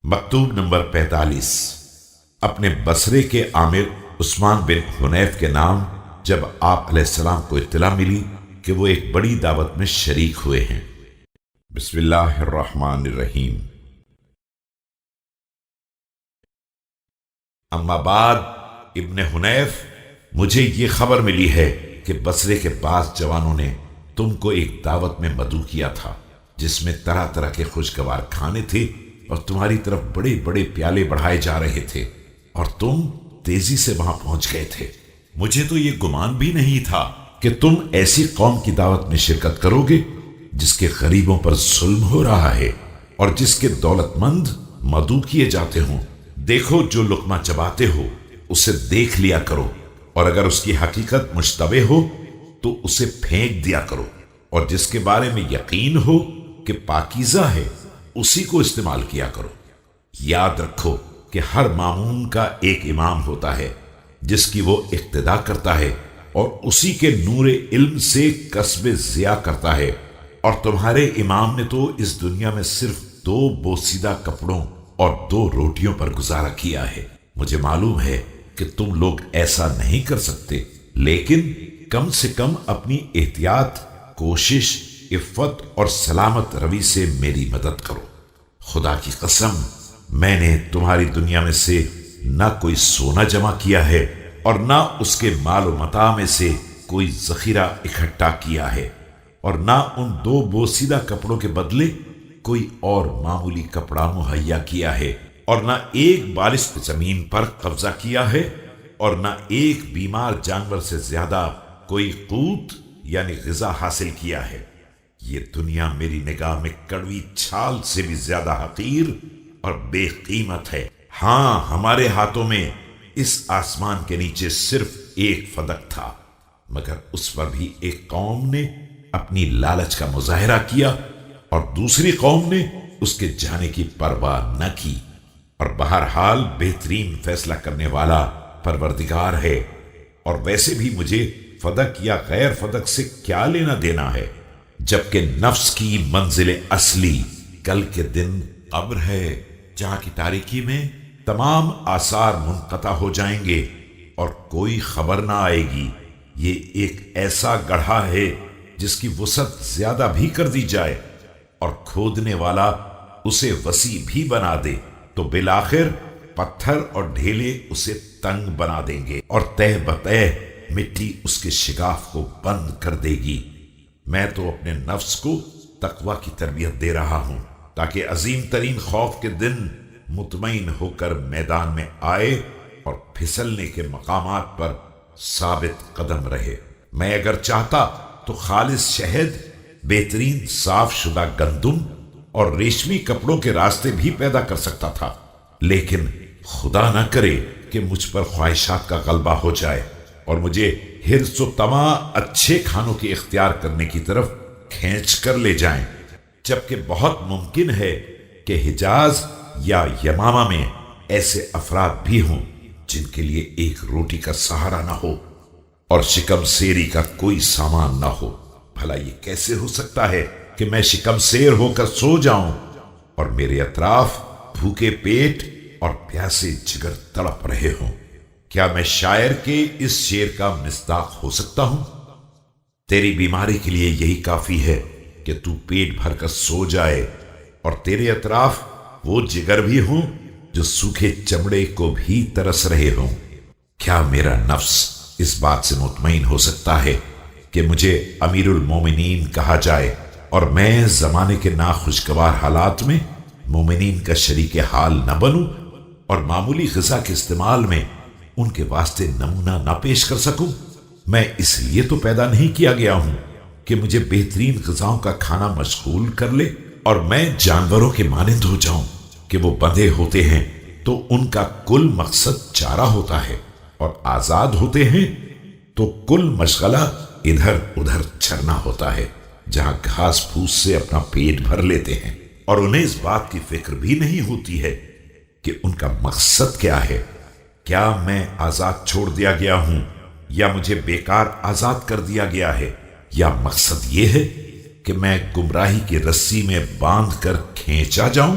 مکتوب نمبر 45۔ اپنے بصرے کے عامر عثمان بن حنیف کے نام جب آپ علیہ السلام کو اطلاع ملی کہ وہ ایک بڑی دعوت میں شریک ہوئے ہیں۔ بسم اللہ الرحمن الرحیم۔ اما بعد، ابن حنیف، مجھے یہ خبر ملی ہے کہ بصرے کے بعض جوانوں نے تم کو ایک دعوت میں مدعو کیا تھا جس میں طرح طرح کے خوشگوار کھانے تھے اور تمہاری طرف بڑے بڑے پیالے بڑھائے جا رہے تھے اور تم تیزی سے وہاں پہنچ گئے تھے۔ مجھے تو یہ گمان بھی نہیں تھا کہ تم ایسی قوم کی دعوت میں شرکت کرو گے جس کے غریبوں پر ظلم ہو رہا ہے اور جس کے دولت مند مدعو کیے جاتے ہوں۔ دیکھو، جو لقمہ چباتے ہو اسے دیکھ لیا کرو، اور اگر اس کی حقیقت مشتبہ ہو تو اسے پھینک دیا کرو، اور جس کے بارے میں یقین ہو کہ پاکیزہ ہے اسی کو استعمال کیا کرو۔ یاد رکھو کہ ہر مامون کا ایک امام ہوتا ہے جس کی وہ اقتدا کرتا ہے اور اسی کے نور علم سے کسب ضیاء کرتا ہے، اور تمہارے امام نے تو اس دنیا میں صرف 2 بوسیدہ کپڑوں اور 2 روٹیوں پر گزارا کیا ہے۔ مجھے معلوم ہے کہ تم لوگ ایسا نہیں کر سکتے، لیکن کم سے کم اپنی احتیاط، کوشش، عفت اور سلامت روی سے میری مدد کرو۔ خدا کی قسم، میں نے تمہاری دنیا میں سے نہ کوئی سونا جمع کیا ہے اور نہ اس کے مال و متاع میں سے کوئی ذخیرہ اکٹھا کیا ہے، اور نہ ان 2 بوسیدہ کپڑوں کے بدلے کوئی اور معمولی کپڑا مہیا کیا ہے، اور نہ ایک بالشت زمین پر قبضہ کیا ہے، اور نہ ایک بیمار جانور سے زیادہ کوئی قوت یعنی غذا حاصل کیا ہے۔ یہ دنیا میری نگاہ میں کڑوی چھال سے بھی زیادہ حقیر اور بے قیمت ہے۔ ہاں، ہمارے ہاتھوں میں اس آسمان کے نیچے صرف ایک فدق تھا، مگر اس پر بھی ایک قوم نے اپنی لالچ کا مظاہرہ کیا اور دوسری قوم نے اس کے جانے کی پرواہ نہ کی، اور بہرحال بہترین فیصلہ کرنے والا پروردگار ہے۔ اور ویسے بھی مجھے فدق یا غیر فدق سے کیا لینا دینا ہے، جبکہ نفس کی منزل اصلی کل کے دن قبر ہے، جہاں کی تاریکی میں تمام آثار منقطع ہو جائیں گے اور کوئی خبر نہ آئے گی۔ یہ ایک ایسا گڑھا ہے جس کی وسعت زیادہ بھی کر دی جائے اور کھودنے والا اسے وسیع بھی بنا دے تو بالآخر پتھر اور ڈھیلے اسے تنگ بنا دیں گے، اور تہ بتہ مٹی اس کے شگاف کو بند کر دے گی۔ میں تو اپنے نفس کو تقوی کی تربیت دے رہا ہوں تاکہ عظیم ترین خوف کے دن مطمئن ہو کر میدان میں آئے اور پھسلنے کے مقامات پر ثابت قدم رہے۔ میں اگر چاہتا تو خالص شہد، بہترین صاف شدہ گندم اور ریشمی کپڑوں کے راستے بھی پیدا کر سکتا تھا، لیکن خدا نہ کرے کہ مجھ پر خواہشات کا غلبہ ہو جائے اور مجھے حرص و طمع اچھے کھانوں کے اختیار کرنے کی طرف کھینچ کر لے جائیں، جبکہ بہت ممکن ہے کہ حجاز یا یمامہ میں ایسے افراد بھی ہوں جن کے لیے ایک روٹی کا سہارا نہ ہو اور شکم سیری کا کوئی سامان نہ ہو۔ بھلا یہ کیسے ہو سکتا ہے کہ میں شکم سیر ہو کر سو جاؤں اور میرے اطراف بھوکے پیٹ اور پیاسے جگر تڑپ رہے ہوں؟ کیا میں شاعر کے اس شعر کا مصداق ہو سکتا ہوں؟ تیری بیماری کے لیے یہی کافی ہے کہ تو پیٹ بھر کر سو جائے اور تیرے اطراف وہ جگر بھی ہوں جو سوکھے چمڑے کو بھی ترس رہے ہوں۔ کیا میرا نفس اس بات سے مطمئن ہو سکتا ہے کہ مجھے امیر المومنین کہا جائے اور میں زمانے کے ناخوشگوار حالات میں مومنین کا شریک حال نہ بنوں اور معمولی غذا کے استعمال میں ان کے واسطے نمونہ نہ پیش کر سکوں؟ میں اس لیے تو پیدا نہیں کیا گیا ہوں کہ مجھے بہترین غذاؤں کا کھانا مشغول کر لے اور میں جانوروں کے مانند ہو جاؤں کہ وہ بندھے ہوتے ہیں تو ان کا کل مقصد چارہ ہوتا ہے، اور آزاد ہوتے ہیں تو کل مشغلہ ادھر ادھر چرنا ہوتا ہے، جہاں گھاس پھوس سے اپنا پیٹ بھر لیتے ہیں، اور انہیں اس بات کی فکر بھی نہیں ہوتی ہے کہ ان کا مقصد کیا ہے۔ کیا میں آزاد چھوڑ دیا گیا ہوں یا مجھے بیکار آزاد کر دیا گیا ہے، یا مقصد یہ ہے کہ میں گمراہی کی رسی میں باندھ کر کھینچا جاؤں،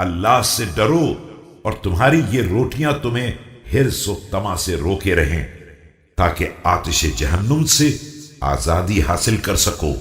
اللہ سے ڈرو اور تمہاری یہ روٹیاں تمہیں حرص و طمع سے روکے رہیں تاکہ آتش جہنم سے آزادی حاصل کر سکو۔